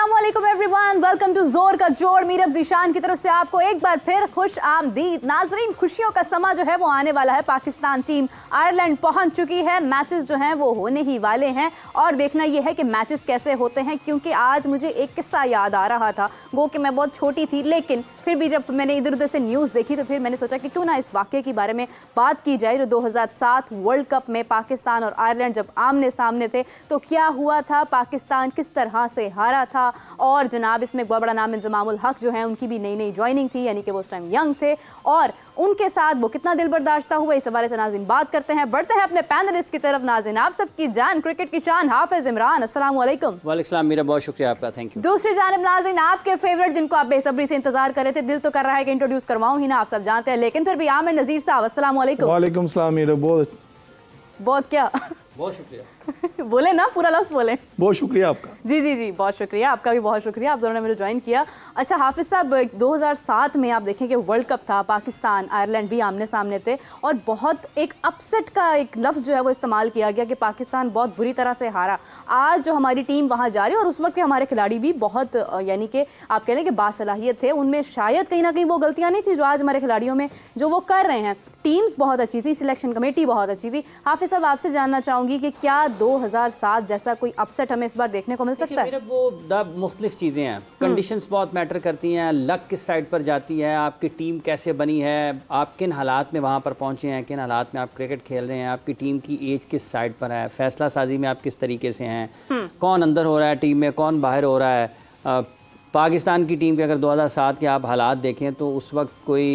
अस्सलामुअलैकुम everyone, welcome to जोर का जोड़। मीरब ज़ीशान की तरफ से आपको एक बार फिर खुश आमदीद। नाजरीन, खुशियों का समा जो है वो आने वाला है। पाकिस्तान टीम आयरलैंड पहुंच चुकी है। मैचेस जो हैं वो होने ही वाले हैं और देखना ये है कि मैचेस कैसे होते हैं, क्योंकि आज मुझे एक किस्सा याद आ रहा था। गो कि मैं बहुत छोटी थी, लेकिन फिर भी जब मैंने इधर उधर से न्यूज़ देखी तो फिर मैंने सोचा कि क्यों ना इस वाक़े के बारे में बात की जाए, जो 2007 वर्ल्ड कप में पाकिस्तान और आयरलैंड जब आमने सामने थे तो क्या हुआ था, पाकिस्तान किस तरह से हारा था। और जनाब इसमें बहुत बड़ा नाम इंजमाम उल हक जो है, उनकी भी नई नई ज्वाइनिंग थी, यानी कि वो उस टाइम यंग थे और उनके साथ वो कितना दिल बर्दाश्त हुआ, इस हवाले से नाज़रीन बात करते हैं। बढ़ते हैं अपने पैनलिस्ट की तरफ। नाज़रीन, आप सबकी जान, क्रिकेट की शान हाफिज इमरान, अस्सलाम वालेकुम। वालेकुम सलाम, मेरा बहुत शुक्रिया आपका, थैंक यू। दूसरी जानिब नाज़रीन, आपके फेवरेट जिनको आप बेसब्री से इंतजार कर रहे थे, दिल तो कर रहा है कि इंट्रोड्यूस करवाऊं ही ना, आप सब जानते हैं, लेकिन फिर भी आमिर नज़ीर साहब, अस्सलाम वालेकुम। वालेकुम सलाम। मेरा बहुत क्या बहुत शुक्रिया। बोले ना, पूरा लफ्ज़ बोले। बहुत शुक्रिया आपका। जी जी जी, बहुत शुक्रिया आपका भी, बहुत शुक्रिया, आप दोनों ने मुझे ज्वाइन किया। अच्छा हाफिज़ साहब, 2007 में आप देखें कि वर्ल्ड कप था, पाकिस्तान आयरलैंड भी आमने सामने थे और बहुत एक अपसेट का एक लफ्ज़ जो है वो इस्तेमाल किया गया कि पाकिस्तान बहुत बुरी तरह से हारा। आज जो हमारी टीम वहाँ जा रही है और उस वक्त के हमारे खिलाड़ी भी बहुत यानी कि आप कह लें कि बासलाहियत थे, उनमें शायद कहीं ना कहीं वो गलतियाँ नहीं थी जो आज हमारे खिलाड़ियों में जो वो कर रहे हैं। टीम्स बहुत अच्छी थी, सिलेक्शन कमेटी बहुत अच्छी थी। हाफिज़ साहब, आपसे जानना चाहूँगी कि क्या 2007 जैसा कोई अपसेट हमें इस बार देखने को मिल सकता है? वो मुख्तलिफ चीज़ें हैं, कंडीशंस बहुत मैटर करती हैं, लक किस साइड पर जाती है, आपकी टीम कैसे बनी है, आप किन हालात में वहाँ पर पहुँचे हैं, किन हालात में आप क्रिकेट खेल रहे हैं, आपकी टीम की एज किस साइड पर है, फैसला साजी में आप किस तरीके से हैं, कौन अंदर हो रहा है टीम में, कौन बाहर हो रहा है। पाकिस्तान की टीम के अगर 2007 के आप हालात देखें तो उस वक्त कोई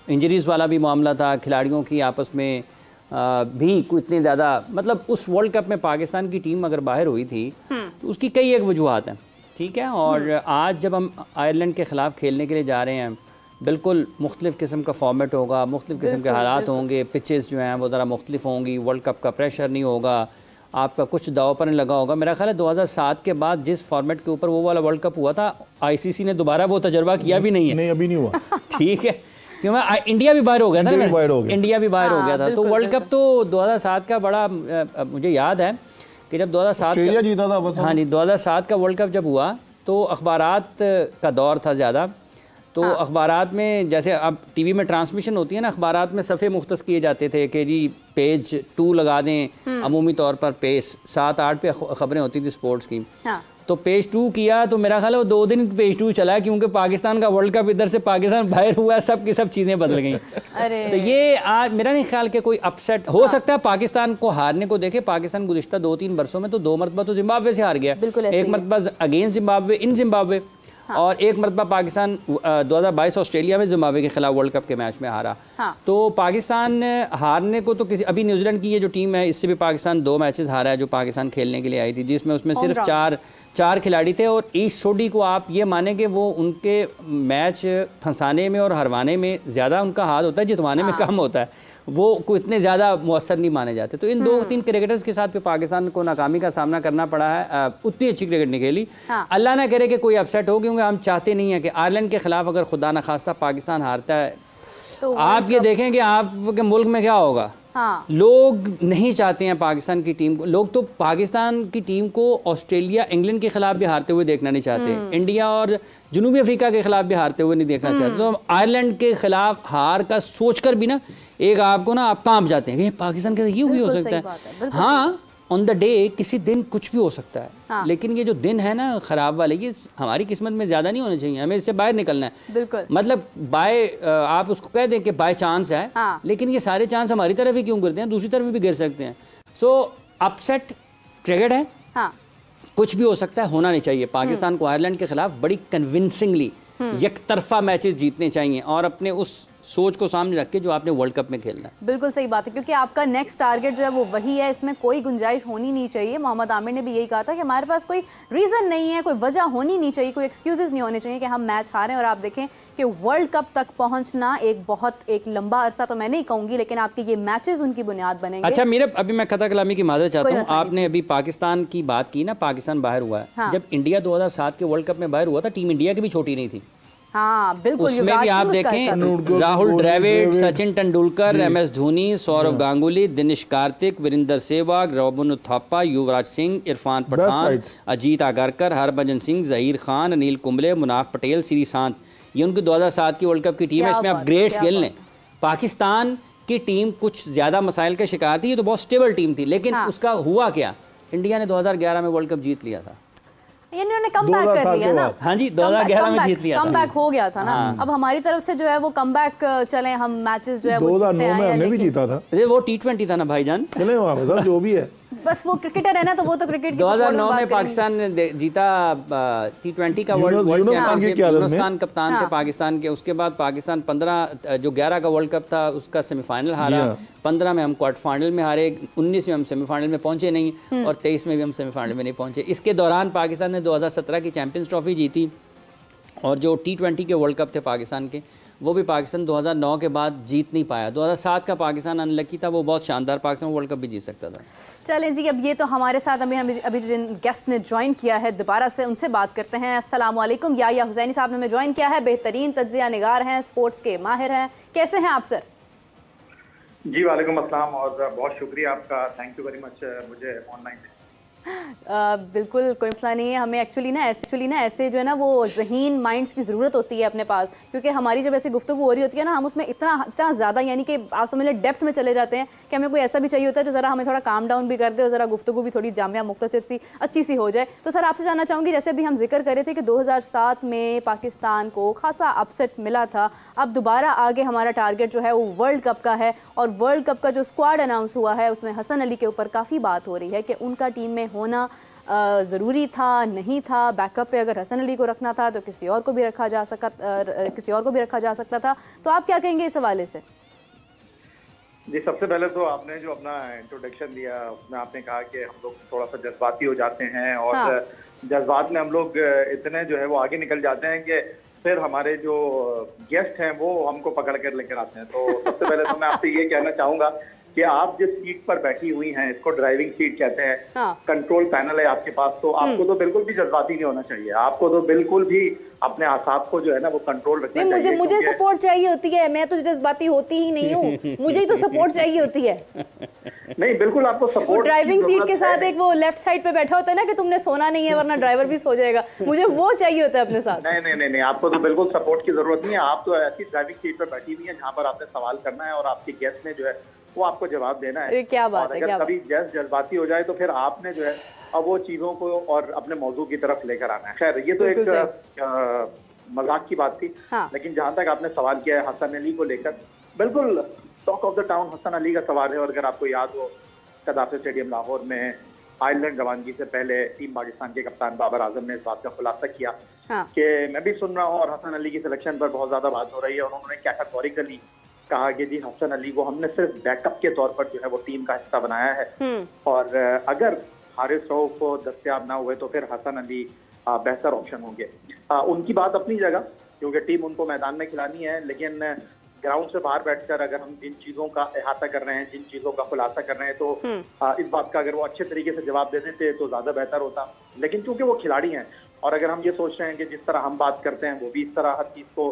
इंजरीज़ वाला भी मामला था, खिलाड़ियों की आपस में भी कोई इतनी ज़्यादा, मतलब उस वर्ल्ड कप में पाकिस्तान की टीम अगर बाहर हुई थी तो उसकी कई एक वजूहत हैं, ठीक है। और आज जब हम आयरलैंड के ख़िलाफ़ खेलने के लिए जा रहे हैं, बिल्कुल मुख्तलिफ़ किस्म का फॉर्मेट होगा, मुख्तलिफ़ किस्म के हालात होंगे, पिचेस जो हैं वो ज़रा मुख्तलिफ होंगी, वर्ल्ड कप का प्रेशर नहीं होगा, आपका कुछ दाव पर नहीं लगा होगा। मेरा ख्याल है 2007 के बाद जिस फॉर्मेट के ऊपर वो वाला वर्ल्ड कप हुआ था, आईसीसी ने दोबारा वो तजर्बा किया भी नहीं है। नहीं, अभी नहीं हुआ। ठीक है, क्योंकि इंडिया भी बाहर हो गया था ना, इंडिया भी बाहर हो गया था। तो वर्ल्ड कप तो 2007 का बड़ा मुझे याद है कि जब 2007 जीता था बस। हाँ जी, 2007 का वर्ल्ड कप जब हुआ तो अखबारात का दौर था ज़्यादा, तो अखबारात में जैसे अब टीवी में ट्रांसमिशन होती है ना, अखबारात में सफ़े मुख्तस किए जाते थे कि जी पेज 2 लगा दें, अमूमी तौर पर पेज 7-8 पे ख़बरें होती थी स्पोर्ट्स की। तो पेज 2 किया तो मेरा ख्याल है वो 2 दिन पेज 2 चला, क्योंकि पाकिस्तान का वर्ल्ड कप इधर से पाकिस्तान बाहर हुआ, सब की सब चीज़ें बदल गई। तो ये आज मेरा नहीं ख्याल कि कोई अपसेट हो सकता है। पाकिस्तान को हारने को देखे, पाकिस्तान गुज़िश्ता 2-3 वर्षों में तो 2 मरतबा तो जिम्बाब्वे से हार गया, एक मरतबा अगेंस्ट जिम्बाब्वे इन जिम्बाब्वे, और एक मरतबा पाकिस्तान 2022 ऑस्ट्रेलिया में जिम्बाब्वे के खिलाफ वर्ल्ड कप के मैच में हारा। तो पाकिस्तान हारने को तो किसी, अभी न्यूजीलैंड की ये जो टीम है इससे भी पाकिस्तान 2 मैचेस हारा है जो पाकिस्तान खेलने के लिए आई थी, जिसमें उसमें सिर्फ चार खिलाड़ी थे। और ईस्ट सोडी को आप ये माने कि वो उनके मैच फंसाने में और हरवाने में ज़्यादा उनका हाथ होता है, जितवाने में कम होता है, वो को इतने ज़्यादा मुअस्सर नहीं माने जाते। तो इन 2-3 क्रिकेटर्स के साथ भी पाकिस्तान को नाकामी का सामना करना पड़ा है, उतनी अच्छी क्रिकेट नहीं खेली। अल्लाह ना करे कि कोई अपसेट हो, क्योंकि हम चाहते नहीं हैं कि आयरलैंड के खिलाफ अगर खुदा न खास्ता पाकिस्तान हारता है तो आप ये देखें कि आपके मुल्क में क्या होगा। लोग नहीं चाहते हैं पाकिस्तान की टीम को, लोग तो पाकिस्तान की टीम को ऑस्ट्रेलिया इंग्लैंड के खिलाफ भी हारते हुए देखना नहीं चाहते, इंडिया और जनूबी अफ्रीका के खिलाफ भी हारते हुए नहीं देखना चाहते। तो आयरलैंड के खिलाफ हार का सोचकर भी ना एक आपको ना आप कांप जाते हैं कि पाकिस्तान के साथ ये भी हो सकता है। हाँ, ऑन द डे किसी दिन कुछ भी हो सकता है, लेकिन ये जो दिन है ना ख़राब वाले, ये हमारी किस्मत में ज़्यादा नहीं होने चाहिए, हमें इससे बाहर निकलना है। बिल्कुल, मतलब बाय आप उसको कह दें कि बाय चांस है, लेकिन ये सारे चांस हमारी तरफ ही क्यों गिरते हैं, दूसरी तरफ भी गिर सकते हैं। सो अपसेट क्रिकेट है, कुछ भी हो सकता है, होना नहीं चाहिए। पाकिस्तान को आयरलैंड के खिलाफ बड़ी कन्विंसिंगली एक तरफा मैचेस जीतने चाहिए और अपने उस सोच को सामने रख के जो आपने वर्ल्ड कप में खेलना है। बिल्कुल सही बात है, क्योंकि आपका नेक्स्ट टारगेट जो है वो वही है, इसमें कोई गुंजाइश होनी नहीं चाहिए। मोहम्मद आमिर ने भी यही कहा था कि हमारे पास कोई रीज़न नहीं है, कोई वजह होनी नहीं चाहिए, कोई एक्सक्यूजेस नहीं होने चाहिए कि हम मैच हारें। और आप देखें कि वर्ल्ड कप तक पहुंचना एक लंबा अरसा तो मैं नहीं कहूँगी, लेकिन आपके ये मैचेस उनकी बुनियाद बनेंगे। अच्छा मेरे, अभी मैं खता कलामी की माजरत चाहता हूँ, आपने अभी पाकिस्तान की बात की ना, पाकिस्तान बाहर हुआ है। जब इंडिया 2007 के वर्ल्ड कप में बाहर हुआ था, टीम इंडिया की भी छोटी नहीं थी, हाँ बिल्कुल, उसमें भी आप देखें राहुल द्रविड़, सचिन तेंदुलकर, MS धोनी, सौरव गांगुली, दिनेश कार्तिक, वीरेंद्र सहवाग, रोबिन थापा, युवराज सिंह, इरफान पठान, अजीत आगरकर, हरभजन सिंह, जहीर खान, अनिल कुंबले, मुनाफ पटेल, श्रीशांत, ये उनकी 2007 की वर्ल्ड कप की टीम है। इसमें आप ग्रेट्स गिन लें। पाकिस्तान की टीम कुछ ज़्यादा मसाइल का शिकार थी, ये तो बहुत स्टेबल टीम थी, लेकिन उसका हुआ क्या, इंडिया ने 2011 में वर्ल्ड कप जीत लिया था। इन्होंने कमबैक कर लिया ना। हाँ जी, 2011 में जीत लिया था, कमबैक हो गया था ना। हाँ। अब हमारी तरफ से जो है वो कमबैक चले, हम मैचेस जो है 2009 में हमने भी जीता था। अरे वो T20 था ना भाईजान, चले वहाँ जो भी है, बस वो क्रिकेटर है ना, तो वो तो क्रिकेट 2009 में पाकिस्तान ने जीता T20 का वर्ल्ड चैंपियनशिप। यूनुस खान कप्तान थे पाकिस्तान के। उसके बाद पाकिस्तान 11 का वर्ल्ड कप था उसका सेमीफाइनल हारा, 15 में हम क्वार्टर फाइनल में हारे, 19 में हम सेमीफाइनल में पहुंचे नहीं, और 23 में भी हम सेमीफाइनल में नहीं पहुंचे। इसके दौरान पाकिस्तान ने 2017 की चैंपियंस ट्रॉफी जीती, और जो T20 के वर्ल्ड कप थे पाकिस्तान के, वो भी पाकिस्तान 2009 के बाद जीत नहीं पाया। 2007 का पाकिस्तान अनलकी था, वो बहुत शानदार पाकिस्तान वर्ल्ड कप भी जीत सकता था। चलें जी, अब ये तो हमारे साथ अभी जिन गेस्ट ने ज्वाइन किया है दोबारा से, उनसे बात करते हैं। अस्सलाम वालेकुम, या हुसैनी साहब ने हमें ज्वाइन किया है, बेहतरीन तज्जिया निगार हैं, स्पोर्ट्स के माहिर हैं। कैसे हैं आप सर? जी वालेकुम अस्सलाम, और बहुत शुक्रिया आपका, थैंक यू वेरी मच मुझे ऑनलाइन। बिल्कुल कोई मसला नहीं है। हमें एक्चुअली ना ऐसे जो है ना वो ज़हीन माइंड्स की ज़रूरत होती है अपने पास, क्योंकि हमारी जब ऐसी गुफ्तगू हो रही होती है ना, हम उसमें इतना ज़्यादा, यानी कि आप समझ लें डेप्थ में चले जाते हैं कि हमें कोई ऐसा भी चाहिए होता है जो ज़रा हमें थोड़ा काम डाउन भी कर दे, और ज़रा गुफ्तगू भी थोड़ी जामिया मुख्तसर सी अच्छी सी हो जाए। तो सर आपसे जानना चाहूँगी, जैसे अभी हम जिक्र कर रहे थे कि 2007 में पाकिस्तान को खासा अपसेट मिला था, अब दोबारा आगे हमारा टारगेट जो है वो वर्ल्ड कप का है, और वर्ल्ड कप का जो स्क्वाड अनाउंस हुआ है उसमें हसन अली के ऊपर काफ़ी बात हो रही है कि उनका टीम में होना ज़रूरी था, नहीं था, बैकअप पे अगर हसन अली को रखना था तो किसी और को भी रखा जा सकता था। तो आप क्या कहेंगे इस हवाले से? जी, सबसे पहले तो आपने जो अपना इंट्रोडक्शन दिया उसमें आपने कहा कि हम लोग थोड़ा सा जज्बाती हो जाते हैं, और हाँ। जज्बात में हम लोग इतने जो है वो आगे निकल जाते हैं कि फिर हमारे जो गेस्ट हैं वो हमको पकड़ कर लेकर आते हैं। तो सबसे पहले तो मैं आपसे ये कहना चाहूँगा कि आप जिस सीट पर बैठी हुई हैं, इसको ड्राइविंग सीट कहते हैं, हाँ। कंट्रोल पैनल है आपके पास, तो आपको तो बिल्कुल भी जज्बाती नहीं होना चाहिए, आपको तो बिल्कुल भी अपने आसाब को जो है ना वो कंट्रोल रखना चाहिए। मुझे सपोर्ट चाहिए होती है, मैं तो जज्बाती होती ही नहीं हूँ, मुझे ही तो सपोर्ट चाहिए होती है। नहीं, बिल्कुल आपको सपोर्ट। ड्राइविंग सीट के साथ एक वो लेफ्ट साइड पे बैठा होता है ना कि तुमने सोना नहीं है वरना ड्राइवर भी सो जाएगा, मुझे वो चाहिए होता है अपने साथ। नहीं, आपको तो बिल्कुल सपोर्ट की जरूरत नहीं है, आप तो ऐसी ड्राइविंग सीट पर बैठी हुई है जहाँ पर आपने सवाल करना है और आपके गेस्ट ने जो है वो आपको जवाब देना है। क्या बात है, अगर कभी जज्बाती हो जाए तो फिर आपने जो है अब वो चीजों को और अपने मौजू की तरफ लेकर आना है। खैर, ये तो एक मजाक की बात थी, हाँ। लेकिन जहां तक आपने सवाल किया है हसन अली को लेकर, बिल्कुल talk of the town Hasan Ali का सवाल है। और अगर आपको याद हो, कदाफी स्टेडियम लाहौर में आयरलैंड रवानगी से पहले टीम पाकिस्तान के कप्तान बाबर आजम ने इस बात का खुलासा किया, हाँ। कि मैं भी सुन रहा हूँ और हसन अली की सिलेक्शन पर बहुत ज्यादा बात हो रही है, और उन्होंने कैटेगोरिकली कहा कि जी हसन अली को हमने सिर्फ बैकअप के तौर पर जो है वो टीम का हिस्सा बनाया है, और अगर हारिस रऊफ को दस्तयाब ना हुए तो फिर हसन अली बेहतर ऑप्शन होंगे। उनकी बात अपनी जगह, क्योंकि टीम उनको मैदान में खिलानी है, लेकिन ग्राउंड से बाहर बैठकर अगर हम जिन चीजों का अहाता कर रहे हैं, जिन चीजों का खुलासा कर रहे हैं, तो इस बात का अगर वो अच्छे तरीके से जवाब दे देते तो ज्यादा बेहतर होता। लेकिन क्योंकि वो खिलाड़ी हैं, और अगर हम ये सोच रहे हैं कि जिस तरह हम बात करते हैं वो भी इस तरह हर चीज को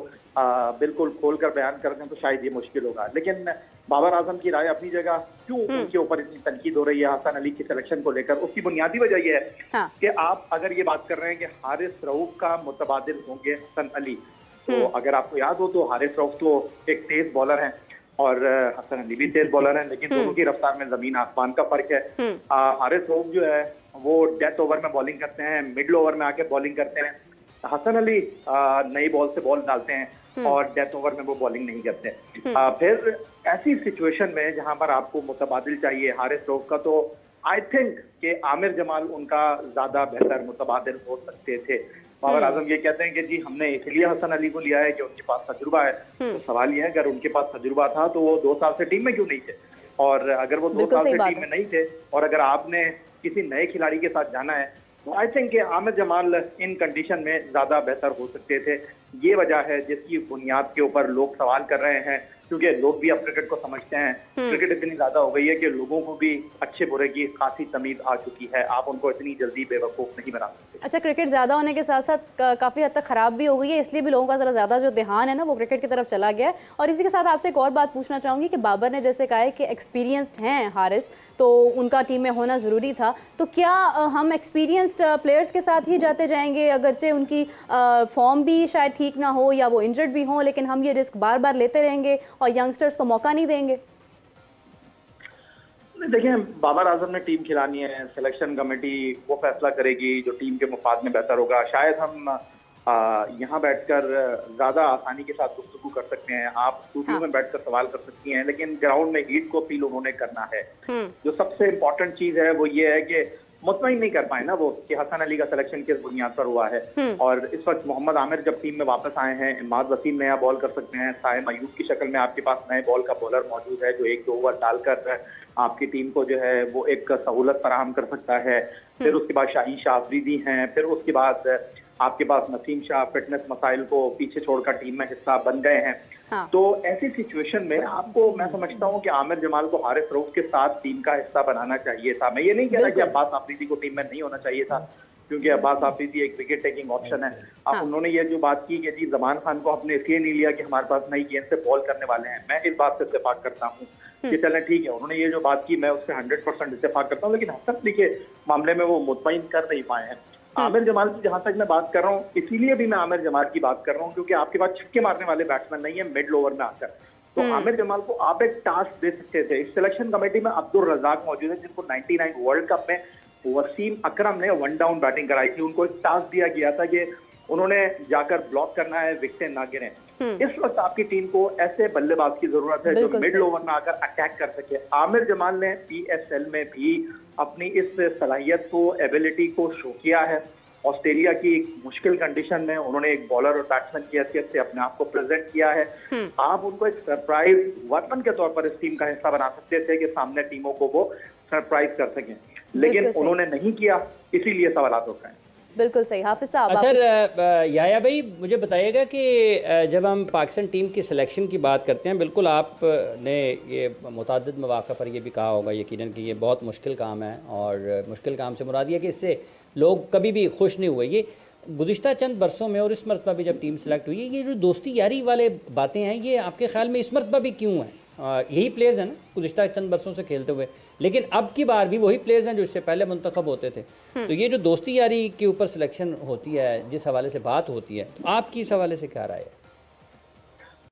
बिल्कुल खोलकर बयान करते हैं, तो शायद ये मुश्किल होगा। लेकिन बाबर आजम की राय अपनी जगह, क्यों उनके ऊपर इतनी तनकीद हो रही है हसन अली की सिलेक्शन को लेकर, उसकी बुनियादी वजह यह है, हाँ। कि आप अगर ये बात कर रहे हैं कि हारिस रऊफ का मुतबादिल होंगे हसन अली, तो अगर आपको याद हो तो हारिस रऊफ तो एक तेज बॉलर हैं और हसन अली भी तेज बॉलर हैं, लेकिन दोनों की रफ्तार में जमीन आसमान का फर्क है। हारिस रऊफ जो है वो डेथ ओवर में बॉलिंग करते हैं, मिडल ओवर में आके बॉलिंग करते हैं। हसन अली नई बॉल से बॉल डालते हैं और डेथ ओवर में वो बॉलिंग नहीं करते। फिर ऐसी सिचुएशन में जहां पर आपको मुतबादिल चाहिए हारिस रऊफ का, तो आई थिंक कि आमिर जमाल उनका ज्यादा बेहतर मुतबादिल हो सकते थे। बाबर आजम ये कहते हैं कि जी हमने इसलिए हसन अली को लिया है कि उनके पास तजुर्बा है। तो सवाल यह है, अगर उनके पास तजुर्बा था तो वो 2 साल से टीम में क्यों नहीं थे, और अगर वो 2 साल से टीम में नहीं थे और अगर आपने किसी नए खिलाड़ी के साथ जाना है, तो I think Aamir Jamal in condition में ज्यादा बेहतर हो सकते थे। ये वजह है जिसकी बुनियाद के ऊपर लोग सवाल कर रहे हैं, क्योंकि लोग भी अब क्रिकेट को समझते हैं। क्रिकेट इतनी ज्यादा हो गई है कि लोगों को भी अच्छे बुरे की खासी तमीज आ चुकी है, आप उनको इतनी जल्दी बेवकूफ नहीं बना सकते। अच्छा, क्रिकेट ज्यादा होने के साथ साथ काफी हद तक खराब भी हो गई है, इसलिए भी लोगों का जरा ज्यादा जो ध्यान है ना वो क्रिकेट की तरफ चला गया है। और इसी के साथ आपसे एक और बात पूछना चाहूंगी कि बाबर ने जैसे कहा है कि एक्सपीरियंस्ड हैं हारिस, तो उनका टीम में होना जरूरी था, तो क्या हम एक्सपीरियंस्ड प्लेयर्स के साथ ही जाते जाएंगे, अगरचे उनकी फॉर्म भी शायद ठीक ना हो या वो इंजर्ड भी हो, लेकिन हम ये रिस्क बार बार लेते रहेंगे और यंगस्टर्स को मौका नहीं देंगे? देखिए, बाबर आजम ने टीम खिलानी है, सिलेक्शन कमेटी वो फैसला करेगी जो टीम के मुफाद में बेहतर होगा। शायद हम यहाँ बैठकर ज्यादा आसानी के साथ गुफ्तगू कर सकते हैं, आप स्टूडियो में बैठकर सवाल कर सकती हैं, लेकिन ग्राउंड में हीट को फील उन्होंने करना है। जो सबसे इम्पोर्टेंट चीज है वो ये है कि मुतमईन नहीं कर पाए ना वो कि हसन अली का सिलेक्शन किस बुनियाद पर हुआ है। और इस वक्त मोहम्मद आमिर जब टीम में वापस आए हैं, इमाद वसीम नया बॉल कर सकते हैं, साइम अयूब की शक्ल में आपके पास नए बॉल का बॉलर मौजूद है जो 1-2 ओवर डालकर आपकी टीम को जो है वो एक सहूलत फराहम कर सकता है। फिर उसके बाद शाहीन शाह अफरीदी हैं, फिर उसके बाद आपके पास नसीम शाह फिटनेस मसाइल को पीछे छोड़कर टीम में हिस्सा बन गए हैं। हाँ। तो ऐसी सिचुएशन में आपको, मैं समझता हूं कि आमिर जमाल को हारिस रऊफ के साथ टीम का हिस्सा बनाना चाहिए था। मैं ये नहीं कह रहा कि अब्बास आफरीदी को टीम में नहीं होना चाहिए था, क्योंकि अब्बास आफरीदी एक विकेट टेकिंग ऑप्शन है। अब हाँ। उन्होंने ये जो बात की कि जी जमान खान को आपने इसलिए नहीं लिया कि हमारे पास नई गेंद से बॉल करने वाले हैं, मैं इस बात से इत्तेफाक करता हूँ कि चलें ठीक है, उन्होंने ये जो बात की मैं उससे 100% इत्तेफाक करता हूँ, लेकिन हसन अली के मामले में वो मुतमईन कर नहीं पाए हैं। आमिर जमाल की जहां तक मैं बात कर रहा हूँ, इसीलिए भी मैं आमिर जमाल की बात कर रहा हूँ क्योंकि आपके पास छक्के मारने वाले बैट्समैन नहीं है मिडिल ओवर में आकर। तो आमिर जमाल को आप एक टास्क दे सकते थे। इस सिलेक्शन कमेटी में अब्दुल रजाक मौजूद है जिनको 99 वर्ल्ड कप में वसीम अकरम ने 1 डाउन बैटिंग कराई थी, उनको एक टास्क दिया गया था कि उन्होंने जाकर ब्लॉक करना है, विकेटें ना गिरें। इस वक्त आपकी टीम को ऐसे बल्लेबाज की जरूरत है जो मिडिल ओवर में आकर अटैक कर सके। आमिर जमाल ने PSL में भी अपनी इस सलाहियत को, एबिलिटी को शो किया है। ऑस्ट्रेलिया की एक मुश्किल कंडीशन में उन्होंने एक बॉलर और बैट्समैन की हैसियत से अपने आप को प्रेजेंट किया है। आप उनको एक सरप्राइज वेपन के तौर पर इस टीम का हिस्सा बना सकते थे कि सामने टीमों को वो सरप्राइज कर सकें, लेकिन उन्होंने नहीं किया, इसीलिए सवाल उठ रहे हैं। बिल्कुल सही। हाफिज साहब, अच्छा याया भाई मुझे बताइएगा कि जब हम पाकिस्तान टीम की सिलेक्शन की बात करते हैं, बिल्कुल आपने ये मुताद्दिद मौक़ा पर ये भी कहा होगा यकीनन कि ये बहुत मुश्किल काम है, और मुश्किल काम से मुराद ये कि इससे लोग कभी भी खुश नहीं हुए। ये गुज़िश्ता चंद बरसों में और इस मरतबा भी जब टीम सेलेक्ट हुई है, ये जो दोस्ती यारी वाले बातें हैं, ये आपके ख्याल में इस मरतबा भी क्यों हैं? यही प्लेयर्स हैं ना गुज़िश्ता चंद बरसों से खेलते हुए, लेकिन अब की बार भी वही प्लेयर्स हैं जो इससे पहले मुंतखब होते थे। तो ये जो दोस्ती यारी के ऊपर सिलेक्शन होती है, जिस हवाले से बात होती है, तो आपकी इस हवाले से क्या राय है?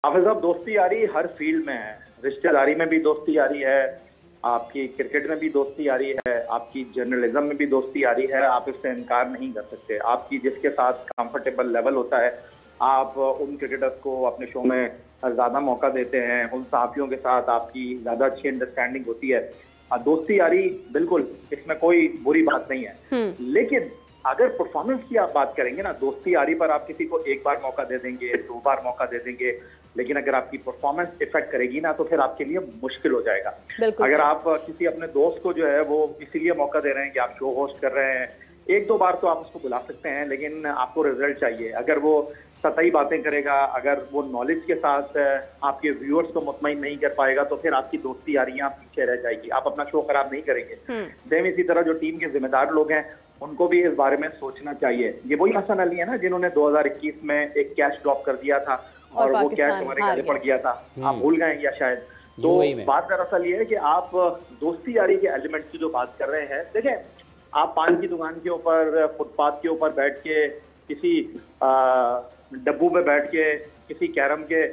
हाफिज साहब, दोस्ती यारी हर फील्ड में है, रिश्तेदारी में भी दोस्ती यारी है, आपकी क्रिकेट में भी दोस्ती यारी है, आपकी जर्नलिज्म में भी दोस्ती यारी है, आप इससे इनकार नहीं कर सकते। आपकी जिसके साथ कंफर्टेबल लेवल होता है, आप उन क्रिकेटर्स को अपने शो में ज्यादा मौका देते हैं, उन साथियों के साथ आपकी ज्यादा अच्छी अंडरस्टैंडिंग होती है। दोस्ती यारी बिल्कुल, इसमें कोई बुरी बात नहीं है, लेकिन अगर परफॉर्मेंस की आप बात करेंगे ना, दोस्ती यारी पर आप किसी को 1 बार मौका दे देंगे, 2 बार मौका दे देंगे, लेकिन अगर आपकी परफॉर्मेंस इफेक्ट करेगी ना तो फिर आपके लिए मुश्किल हो जाएगा। अगर आप किसी अपने दोस्त को जो है वो इसीलिए मौका दे रहे हैं कि आप शो होस्ट कर रहे हैं, 1-2 बार तो आप उसको बुला सकते हैं, लेकिन आपको रिजल्ट चाहिए। अगर वो सतही बातें करेगा, अगर वो नॉलेज के साथ आपके व्यूअर्स को मुतमईन नहीं कर पाएगा, तो फिर आपकी दोस्ती यारियां पीछे रह जाएगी, आप अपना शो खराब नहीं करेंगे। सेम इसी तरह जो टीम के जिम्मेदार लोग हैं उनको भी इस बारे में सोचना चाहिए। ये वही हसन अली है ना जिन्होंने 2021 में एक कैच ड्रॉप कर दिया था और वो कैच हमारे गले पड़ गया था, आप भूल गए या शायद। तो बात दरअसल ये है कि आप दोस्ती यारी के एलिमेंट की जो बात कर रहे हैं, देखें आप पान की दुकान के ऊपर, फुटपाथ के ऊपर बैठ के, किसी डब्बू पे बैठ के, किसी कैरम के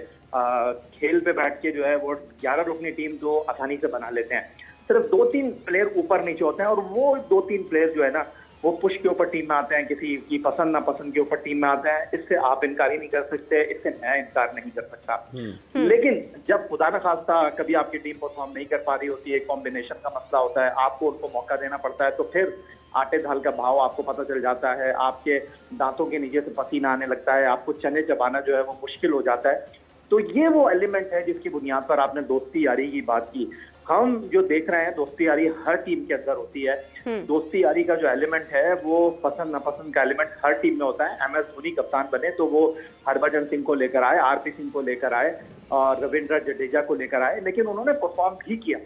खेल पे बैठ के जो है वो 11 रुकनी टीम तो आसानी से बना लेते हैं। सिर्फ 2-3 प्लेयर ऊपर नीचे होते हैं और वो 2-3 प्लेयर जो है ना वो पुश के ऊपर टीम में आते हैं, किसी की पसंद नापसंद के ऊपर टीम में आते हैं। इससे आप इनकार ही नहीं कर सकते, इससे मैं इनकार नहीं कर सकता। लेकिन जब खुदा न खास्ता कभी आपकी टीम परफॉर्म नहीं कर पा रही होती है, कॉम्बिनेशन का मसला होता है, आपको उनको मौका देना पड़ता है, तो फिर आटे दाल का भाव आपको पता चल जाता है, आपके दांतों के नीचे से पसीना आने लगता है, आपको चने चबाना जो है वो मुश्किल हो जाता है। तो ये वो एलिमेंट है जिसकी बुनियाद पर आपने दोस्ती यारी की बात की। हम जो देख रहे हैं दोस्ती यारी हर टीम के अंदर होती है। दोस्ती यारी का जो एलिमेंट है वो पसंद नापसंद का एलिमेंट हर टीम में होता है। MS धोनी कप्तान बने तो वो हरभजन सिंह को लेकर आए, RP सिंह को लेकर आए और रविंद्र जडेजा को लेकर आए, लेकिन उन्होंने परफॉर्म भी किया।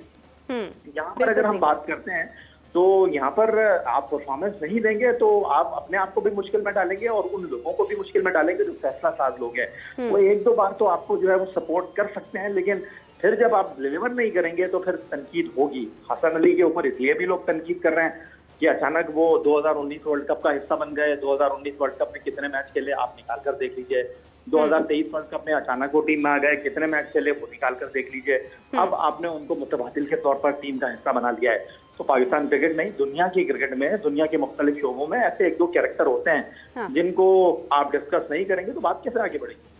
यहाँ पर अगर हम बात करते हैं तो यहाँ पर आप परफॉर्मेंस नहीं देंगे तो आप अपने आप को भी मुश्किल में डालेंगे और उन लोगों को भी मुश्किल में डालेंगे जो फैसला साज लोग हैं। वो एक दो बार तो आपको जो है वो सपोर्ट कर सकते हैं, लेकिन फिर जब आप डिलीवर नहीं करेंगे तो फिर तनकीद होगी। हसन अली के ऊपर इसलिए भी लोग तनकीद कर रहे हैं कि अचानक वो 2019 वर्ल्ड कप का हिस्सा बन गए। 2019 वर्ल्ड कप में कितने मैच खेले आप निकाल कर देख लीजिए। 2023 वर्ल्ड कप में अचानक वो टीम में आ गए, कितने मैच खेले वो निकाल कर देख लीजिए। अब आपने उनको मुतबादिल के तौर पर टीम का हिस्सा बना लिया है। तो पाकिस्तान क्रिकेट नहीं, दुनिया की क्रिकेट में, दुनिया के मुख्तलिफ शोबों में ऐसे एक दो कैरेक्टर होते हैं जिनको आप डिस्कस नहीं करेंगे तो बात कैसे आगे बढ़ेगी।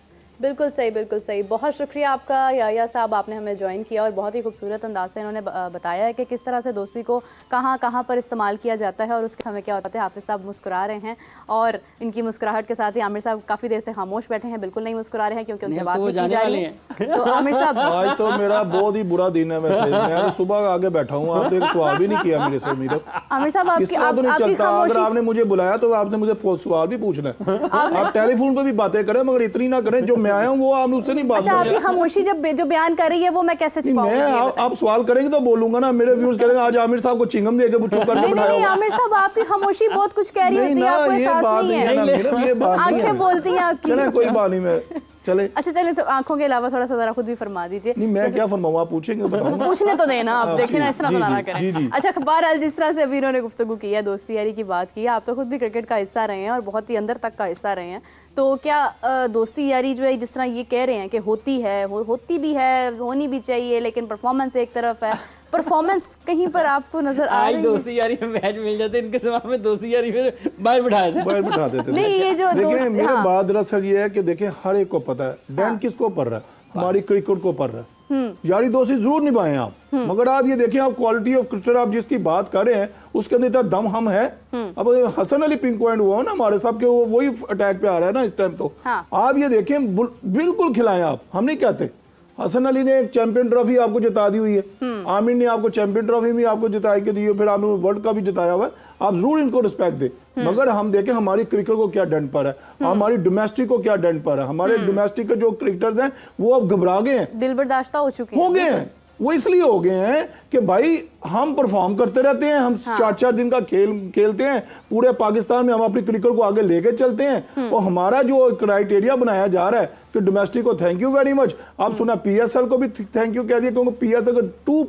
बिल्कुल सही, बिल्कुल सही। बहुत शुक्रिया आपका याया साहब, आपने हमें ज्वाइन किया और बहुत ही खूबसूरत अंदाज से इन्होंने बताया है कि किस तरह से दोस्ती को कहाँ कहाँ पर इस्तेमाल किया जाता है और उसके हमें क्या होता है। हाफिज़ साहब मुस्कुरा रहे हैं और इनकी मुस्कुराहट के साथ ही आमिर साहब काफ़ी देर से खामोश बैठे हैं, बिल्कुल नहीं मुस्कुरा रहे हैं क्योंकि उनसे बात की जा रही है। तो आमिर साहब, आज तो मेरा बहुत ही बुरा दिन है वैसे, मैं तो सुबह आगे बैठा हूँ, आपने एक सवाल भी नहीं किया मेरे से। आमिर साहब अगर आपने मुझे बुलाया तो आपने मुझे सवाल भी पूछना है। आप टेलीफोन पे भी बातें करें मगर इतनी ना करें जो मैं आया हूँ वो आप उससे नहीं बात अच्छा, आपकी खामोशी जब जो बयान कर रही है वो मैं कैसे छुपाऊंगी? आप सवाल करेंगे तो बोलूंगा ना, मेरे व्यूअर्स कहेंगे आज आमिर साहब को चिंगम दे के चुप करके बिठाया। नहीं आमिर साहब, आपकी खामोशी बहुत कुछ कह रही होती है, आपको एहसास नहीं है। आंखें बोलती हैं आपकी। चले कोई बात नहीं, मैं चले। अच्छा चले, तो आंखों के अलावा थोड़ा सा जरा खुद भी फरमा दीजिए। नहीं मैं क्या फरमाऊं, आप पूछेंगे तो पूछने तो देना, आप देखें ना, इस तरह तो ना करें। अच्छा, बहरहाल जिस तरह से अभी इन्होंने गुफ्तगू की है, दोस्ती यारी की बात की है, आप तो खुद भी क्रिकेट का हिस्सा रहे हैं और बहुत ही अंदर तक का हिस्सा रहे हैं, तो क्या दोस्ती यारी जो है जिस तरह ये कह रहे हैं कि होती है, होती भी है, होनी भी चाहिए, लेकिन परफॉर्मेंस एक तरफ है, परफॉर्मेंस कहीं पर आपको नजर आ रही है? दोस्ती यारी में मैच मिल जाते, इनके समय में दोस्ती यारी में बाहर बिठा देते। नहीं ये जो देखिए मेरे बात दरअसल ये है कि देखिए हर एक को पता है बैंड किसको पड़ रहा है, हमारी क्रिकेट को पड़ रहा है। यारी दोस्ती जरूर निभाएं आप, मगर आप ये देखिए आप क्वालिटी ऑफ क्रिकेटर आप जिसकी बात कर रहे हैं उसके अंदर इतना दम हम है। अब हसन अली पिंक पॉइंट हुआ ना हमारे साहब के, वही अटैक पे आ रहा है ना इस टाइम। तो आप ये देखें बिल्कुल खिलाएं आप, हम नहीं कहते। हसन अली ने एक चैंपियन ट्रॉफी आपको जिता दी हुई है, आमिर ने आपको चैंपियन ट्रॉफी भी आपको जिता के दी है, फिर आपने वर्ल्ड कप भी जिताया हुआ है, आप जरूर इनको रिस्पेक्ट दे। मगर हम देखें हमारी क्रिकेट को क्या डंड पर है, हमारी डोमेस्टिक को क्या डंड पर है। हमारे डोमेस्टिक के जो क्रिकेटर्स हैं वो अब घबरा गए हैं, दिल बर्दाश्त हो गए हैं। वो इसलिए हो गए हैं कि भाई हम परफॉर्म करते रहते हैं, हम 4-4 दिन का खेल खेलते हैं पूरे पाकिस्तान में, हम अपनी क्रिकेट को आगे लेके चलते हैं और हमारा जो क्राइटेरिया बनाया जा रहा है कि डोमेस्टिक को थैंक यू वेरी मच। आप सुना PSL को भी थैंक यू कह दिया क्योंकि PSL का 2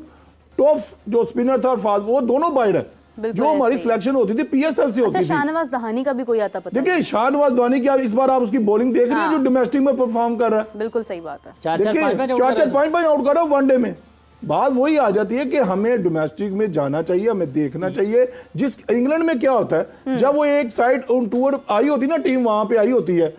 टॉप जो स्पिनर था और फास्ट वो दोनों बाहर है। जो हमारी सिलेक्शन होती थी PSL से होती थी। शाहनवाज दहानी का भी कोई आता पता? देखिए शाहनवाज दहानी की इस बार आप उसकी बॉलिंग देख रहे हैं जो डोमेस्टिक में परफॉर्म कर रहा है। बिल्कुल सही बात है, 4-4 पॉइंट आउट कर रहा है वनडे में। बात वही आ जाती है कि हमें डोमेस्टिक में जाना चाहिए, हमें देखना चाहिए। जिस इंग्लैंड में क्या होता है जब वो एक साइड टूर आई होती है ना, टीम वहां पे आई होती है,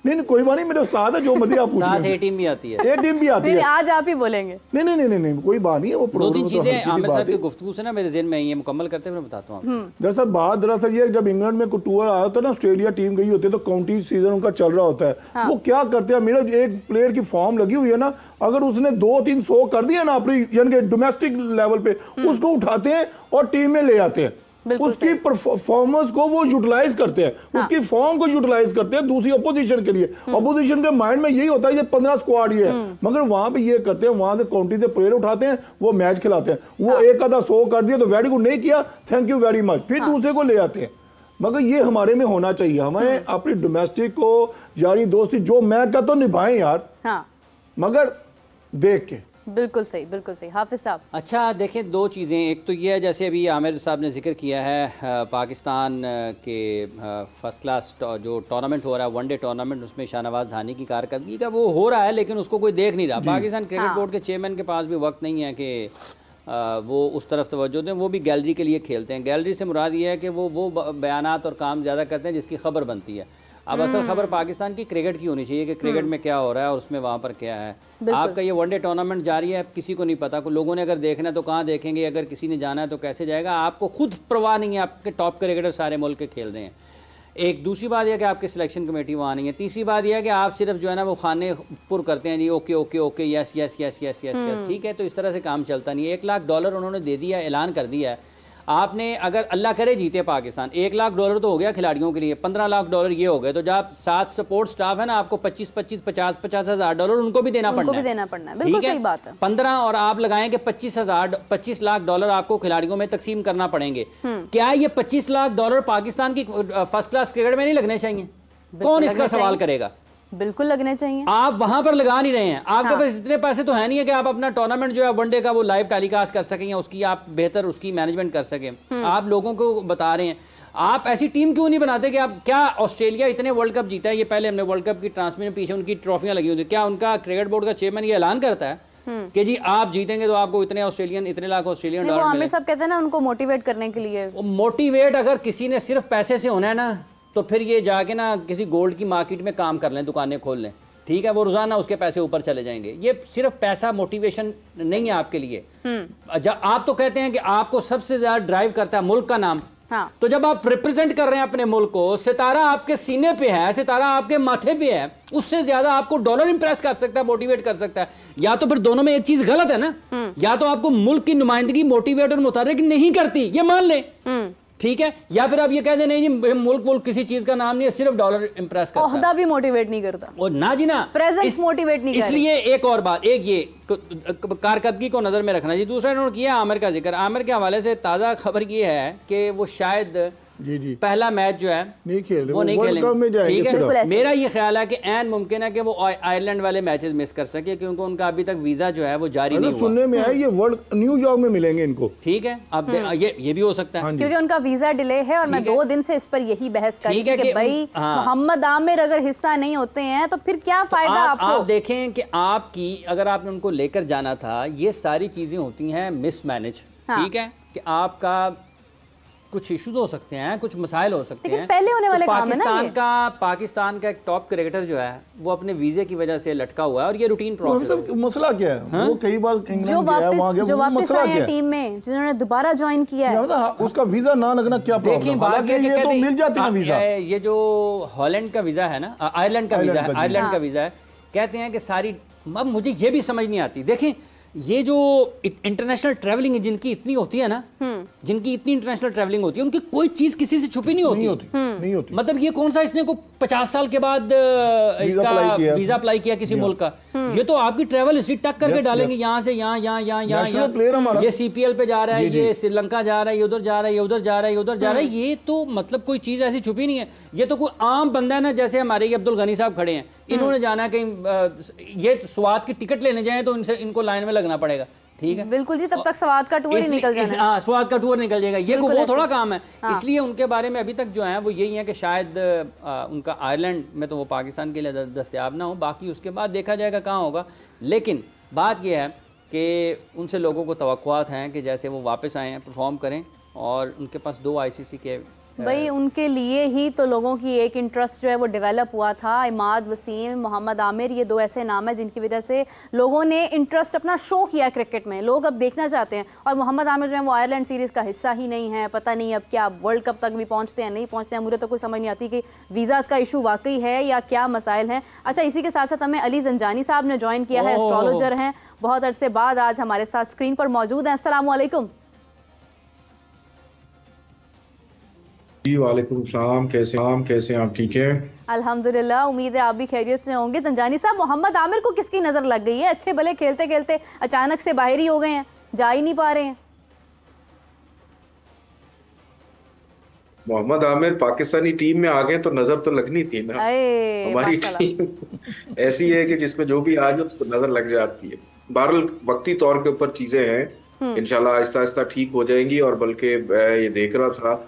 नहीं कोई बात नहीं, मेरे उस्ताद है जो मर्जी आप पूछिए। साथ ए टीम भी आती है, ए टीम भी आती है। आज आप ही बोलेंगे। नहीं कोई बात नहीं है, वो दो तीन चीजें आमिर साहब की गुफ्तगू से ना मेरे ज़हन में आई है, मुकम्मल करते हुए मैं बताता हूँ। दरअसल बात दरअसल ये जब इंग्लैंड में कोई टूर आया होता है ना, ऑस्ट्रेलिया टीम गई होती है तो काउंटी सीजन उनका चल रहा होता है। वो क्या करते हैं, मेरे एक प्लेयर की फॉर्म लगी हुई है ना, अगर उसने 2-3 कर दिया ना अपनी यानी कि डोमेस्टिक लेवल पे, उसको उठाते हैं और टीम में ले आते हैं। उसकी परफॉर्मेंस को वो यूटिलाइज करते हैं, उसकी फॉर्म को यूटिलाइज करते हैं दूसरी अपोजिशन के लिए। अपोजिशन के माइंड में यही होता है ये 15 स्क्वाड ये है, मगर वहां पे ये करते हैं, वहां से काउंटी से प्लेयर उठाते हैं, वो मैच खिलाते हैं। वो एक आधा 100 कर दिया तो वेरी गुड, नहीं किया थैंक यू वेरी मच, फिर दूसरे को ले आते हैं। मगर ये हमारे में होना चाहिए, हमें अपनी डोमेस्टिक को यारी दोस्ती जो मैं कहता हूँ निभाएं यार, मगर देख के। बिल्कुल सही, बिल्कुल सही। हाफिज साहब, अच्छा देखें दो चीज़ें, एक तो ये है जैसे अभी आमिर साहब ने जिक्र किया है पाकिस्तान के फर्स्ट क्लास जो टूर्नामेंट हो रहा है, वनडे टूर्नामेंट, उसमें शाहनवाज धानी की कारकर्दगी का वो हो रहा है लेकिन उसको कोई देख नहीं रहा। पाकिस्तान क्रिकेट बोर्ड के चेयरमैन के पास भी वक्त नहीं है कि वो उस तरफ तवज्जो दें, वो भी गैलरी के लिए खेलते हैं। गैलरी से मुराद ये है कि वो बयानात और काम ज़्यादा करते हैं जिसकी खबर बनती है। अब असल खबर पाकिस्तान की क्रिकेट की होनी चाहिए कि क्रिकेट में क्या हो रहा है और उसमें वहाँ पर क्या है। आपका ये वनडे टूर्नामेंट जारी है, किसी को नहीं पता, लोगों ने अगर देखना है तो कहाँ देखेंगे, अगर किसी ने जाना है तो कैसे जाएगा, आपको खुद परवाह नहीं है, आपके टॉप क्रिकेटर सारे मुल्क के खेल रहे हैं। एक दूसरी बात यह कि आपकी सिलेक्शन कमेटी वहाँ नहीं है। तीसरी बात यह है कि आप सिर्फ जो है ना वो खाने पुर करते हैं जी, okay okay okay yes yes yes yes yes yes, ठीक है। तो इस तरह से काम चलता नहीं है। $1 लाख उन्होंने दे दिया, ऐलान कर दिया है। आपने अगर अल्लाह करे जीते पाकिस्तान, $1 लाख तो हो गया खिलाड़ियों के लिए, $15 लाख ये हो गए। तो जब 7 सपोर्ट स्टाफ है ना, आपको 25-25, $50 हज़ार उनको भी देना पड़ना है। बिल्कुल सही बात है। 15 और आप लगाएं कि $25 लाख आपको खिलाड़ियों में तकसीम करना पड़ेंगे। क्या ये $25 लाख पाकिस्तान की फर्स्ट क्लास क्रिकेट में नहीं लगने चाहिए? कौन इसका सवाल करेगा? बिल्कुल लगने चाहिए। आप वहां पर लगा नहीं रहे हैं। आपके पास इतने पैसे तो है नहीं है कि आप अपना टूर्नामेंट जो है वनडे का वो लाइव टेलीकास्ट कर सकें या उसकी आप बेहतर उसकी मैनेजमेंट कर सकें। आप लोगों को बता रहे हैं, आप ऐसी टीम क्यों नहीं बनाते कि आप, क्या ऑस्ट्रेलिया इतने वर्ल्ड कप जीता है, ये पहले हमने वर्ल्ड कप की ट्रांसमिशन पीछे उनकी ट्रॉफियां लगी होती, क्या उनका क्रिकेट बोर्ड का चेयरमैन ये ऐलान करता है कि जी आप जीतेंगे तो आपको इतने लाख ऑस्ट्रेलियन डॉलर? आमिर साहब कहते हैं ना उनको मोटिवेट करने के लिए। मोटिवेट अगर किसी ने सिर्फ पैसे से होना है ना, तो फिर ये जाके ना किसी गोल्ड की मार्केट में काम कर लें, दुकानें खोल लें, ठीक है। वो रोजाना उसके पैसे ऊपर चले जाएंगे। ये सिर्फ पैसा मोटिवेशन नहीं है आपके लिए। आप तो कहते हैं कि आपको सबसे ज्यादा ड्राइव करता है मुल्क का नाम। हाँ। तो जब आप रिप्रेजेंट कर रहे हैं अपने मुल्क को, सितारा आपके सीने पे है, सितारा आपके माथे पे है, उससे ज्यादा आपको डॉलर इंप्रेस कर सकता है, मोटिवेट कर सकता है। या तो फिर दोनों में एक चीज गलत है ना, या तो आपको मुल्क की नुमाइंदगी मोटिवेट और मुतारिक नहीं करती, ये मान ले, ठीक है, या फिर आप ये कह दें नहीं जी मुल्क किसी चीज का नाम नहीं है, सिर्फ डॉलर इंप्रेस करता है। ओहदा भी मोटिवेट नहीं करता, और ना जी ना प्रेजेंस मोटिवेट नहीं करता। इसलिए एक और बात, एक ये कारकर्दगी को नजर में रखना जी। दूसरा इन्होंने किया आमिर का जिक्र। आमिर के हवाले से ताजा खबर ये है कि वो शायद जी पहला मैच जो है नहीं खेल, वो नहीं खेलेंगे, ठीक है। मेरा ये ख्याल है कि ऐन मुमकिन है कि वो आयरलैंड वाले मैचेस मिस कर सके, क्योंकि उनका अभी तक वीजा जो है वो जारी नहीं हुआ। सुनने में है ये वर्ल्ड न्यूयॉर्क में मिलेंगे इनको, ठीक है। अब ये भी हो सकता है क्योंकि उनका वीजा डिले है। और मैं 2 दिन से इस पर यही बहस कर रही थी कि भाई मोहम्मद आमिर अगर हिस्सा नहीं होते हैं तो फिर क्या फायदा आपको? आप देखें कि आपकी अगर आपने उनको लेकर जाना था, ये सारी चीजें होती हैं मिसमैनेज, ठीक है, कि आपका कुछ इश्यूज हो सकते हैं, कुछ मसाइल हो सकते हैं। पहले होने वाले काम है ना पाकिस्तान का एक टॉप क्रिकेटर जो है वो अपने वीजे की वजह से लटका हुआ है, और ये रूटीन प्रोसेस है। मसला क्या है? वो कई बार जो वापस आए हैं टीम में, जिन्होंने दोबारा ज्वाइन किया है, उसका वीजा ना लगना क्या प्रॉब्लम? हालांकि ये तो मिल जाती है वीजा। ये जो हॉलैंड का वीजा है ना, आयरलैंड का वीजा है, कहते हैं कि सारी, अब मुझे ये भी समझ नहीं आती। देखें ये जो इंटरनेशनल ट्रैवलिंग जिनकी इतनी होती है ना, जिनकी इतनी इंटरनेशनल ट्रैवलिंग होती है, उनकी कोई चीज किसी से छुपी नहीं होती। मतलब ये कौन सा इसने को 50 साल के बाद इसका वीजा अप्लाई किया किसी मुल्क का, ये तो आपकी ट्रैवल हिस्ट्री टक करके डालेंगे, यहाँ से यहाँ, ये CPL पे जा रहा है, ये श्रीलंका जा रहा है, ये उधर जा रहा है, ये उधर जा रहा है, ये उधर जा रहा है। ये तो मतलब कोई चीज ऐसी छुपी नहीं है। ये तो कोई आम बंदा है ना, जैसे हमारे ये अब्दुल गनी साहब खड़े हैं, इन्होंने जाना है कहीं, ये स्वाद की टिकट लेने जाए तो इनको लाइन में लगना पड़ेगा, ठीक है। बिल्कुल जी, तब तक स्वाद का टूर ही निकल जाएगा। हाँ, स्वाद का टूर निकल जाएगा, ये वो थोड़ा काम है। इसलिए उनके बारे में अभी तक जो है वो यही है कि शायद उनका आयरलैंड में तो वो पाकिस्तान के लिए दस्तयाब ना हो, बाकी उसके बाद देखा जाएगा कहाँ होगा। लेकिन बात यह है कि उनसे लोगों को तवक्कुआत हैं कि जैसे वो वापस आए हैं, परफॉर्म करें, और उनके पास 2 ICC के भाई उनके लिए ही तो लोगों की एक इंटरेस्ट जो है वो डेवलप हुआ था। इमाद वसीम, मोहम्मद आमिर, ये 2 ऐसे नाम हैं जिनकी वजह से लोगों ने इंटरेस्ट अपना शो किया क्रिकेट में, लोग अब देखना चाहते हैं। और मोहम्मद आमिर जो है वो आयरलैंड सीरीज़ का हिस्सा ही नहीं है, पता नहीं अब क्या वर्ल्ड कप तक भी पहुंचते हैं नहीं पहुंचते हैं, मुझे तो कोई समझ नहीं आती कि वीज़ाज़ का इशू वाकई है या क्या मसाइल हैं। अच्छा, इसी के साथ साथ हमें अली जंजानी साहब ने ज्वाइन किया है, एस्ट्रोलॉजर हैं, बहुत अरसे बाद आज हमारे साथ स्क्रीन पर मौजूद हैं। अस्सलाम वालेकुम। जी वालेकुम सलाम, कैसे आप? ठीक है अल्हम्दुलिल्लाह, उम्मीद है आप भी खैरियत से होंगे। जंजानी साहब, मोहम्मद आमिर को किसकी नजर लग गई है? अच्छे भले खेलते खेलते अचानक से बाहर ही हो गए हैं, जा ही नहीं पा रहे हैं। मोहम्मद आमिर पाकिस्तानी टीम में आ गए तो नजर तो लगनी थी ना। हमारी टीम ऐसी है कि जिसमें जो भी आ जाए उसको नजर लग जाती है। बहरहाल वक्ती तौर के ऊपर चीजें हैं, इंशाल्लाह आहिस्ता आहिस्ता ठीक हो जाएंगी। और बल्कि ये देख रहा था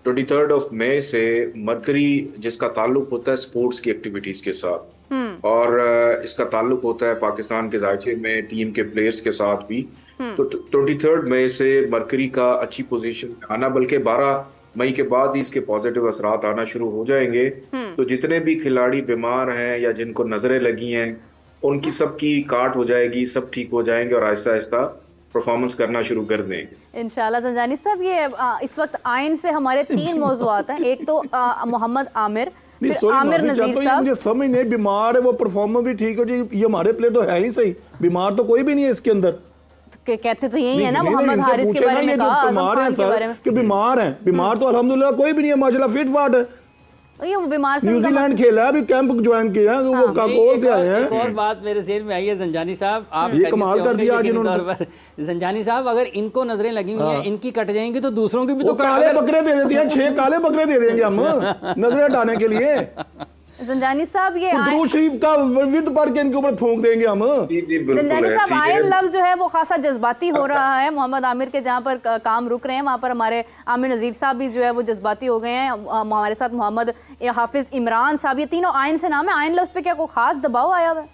23 मई से मरकरी, जिसका ताल्लुक होता है स्पोर्ट्स की एक्टिविटीज के साथ, और इसका ताल्लुक होता है पाकिस्तान के जायचे में टीम के प्लेयर्स के साथ भी, तो 23 मई से मरकरी का अच्छी पोजीशन में आना, बल्कि 12 मई के बाद ही इसके पॉजिटिव असरात आना शुरू हो जाएंगे। तो जितने भी खिलाड़ी बीमार हैं या जिनको नजरें लगी हैं, उनकी सबकी काट हो जाएगी, सब ठीक हो जाएंगे और आहिस्ता आहिस्ता परफॉर्मेंस करना शुरू कर देंगे इंशाल्लाह। संजानी साहब, ये इस वक्त आइन से हमारे 3 मौज़ूआत हैं। एक तो मोहम्मद आमिर, आमिर नजीर साहब। मुझे समझ नहीं, बीमार है वो, परफॉर्मर भी ठीक हो जी, ये हमारे प्लेयर तो है ही सही, बीमार तो कोई भी नहीं है इसके अंदर। कहते तो यही है ना, मोहम्मद हारिस के बारे में कहा, आजम खान के बारे में कि बीमार हैं। बीमार तो अल्हम्दुलिल्लाह कोई भी नहीं है, माशाल्लाह फिट फाट है। ये बीमार से न्यूजीलैंड खेला है, अभी कैंप ज्वाइन किया है, वो काकोल से आए हैं। एक और बात मेरे ज़हन में आई है ज़ंजानी साहब, आप ये कमाल कर दिया आज इन्होंने। ज़ंजानी साहब, अगर इनको नजरें लगी हुई हैं, इनकी कट जाएंगी तो दूसरों की भी तो काले बकरे दे देती हैं, 6 काले बकरे दे देंगे हम नजरें हटाने के लिए। ज़ंजानी साहब, ये दुरूद शरीफ का विर्द पढ़ के इनके ऊपर फूंक देंगे हम। ज़ंजानी साहब, आयन लफ्ज़ जो है वो खासा जज्बाती हो रहा है। मोहम्मद आमिर के जहाँ पर काम रुक रहे हैं, वहाँ पर हमारे आमिर नज़ीर साहब भी जो है वो जज्बाती हो गए हैं। हमारे साथ मोहम्मद हाफिज इमरान साहब, ये तीनों आयन से नाम है। आयन लफ्ज़ पे क्या कोई खास दबाव आया हुआ है?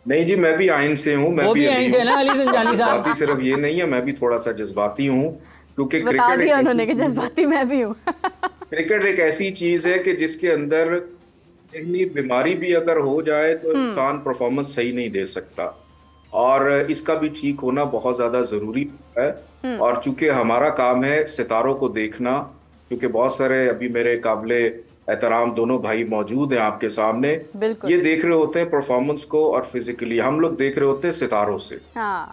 नहीं जी, मैं भी आयन से हूँ। मैं भी आयन से ना अली ज़ंजानी साहब। सिर्फ ये नहीं है, मैं भी थोड़ा सा जज्बाती हूँ, क्योंकि बता दिया उन्होंने कि जज्बाती मैं भी हूँ। क्रिकेट एक ऐसी चीज है कि जिसके अंदर इतनी बीमारी भी अगर हो जाए तो इंसान परफॉर्मेंस सही नहीं दे सकता, और इसका भी ठीक होना बहुत ज्यादा जरूरी है। और चूंकि हमारा काम है सितारों को देखना, क्योंकि बहुत सारे अभी मेरे काबिले एहतराम दोनों भाई मौजूद हैं आपके सामने, ये देख रहे होते हैं परफॉर्मेंस को, और फिजिकली हम लोग देख रहे होते हैं सितारों से।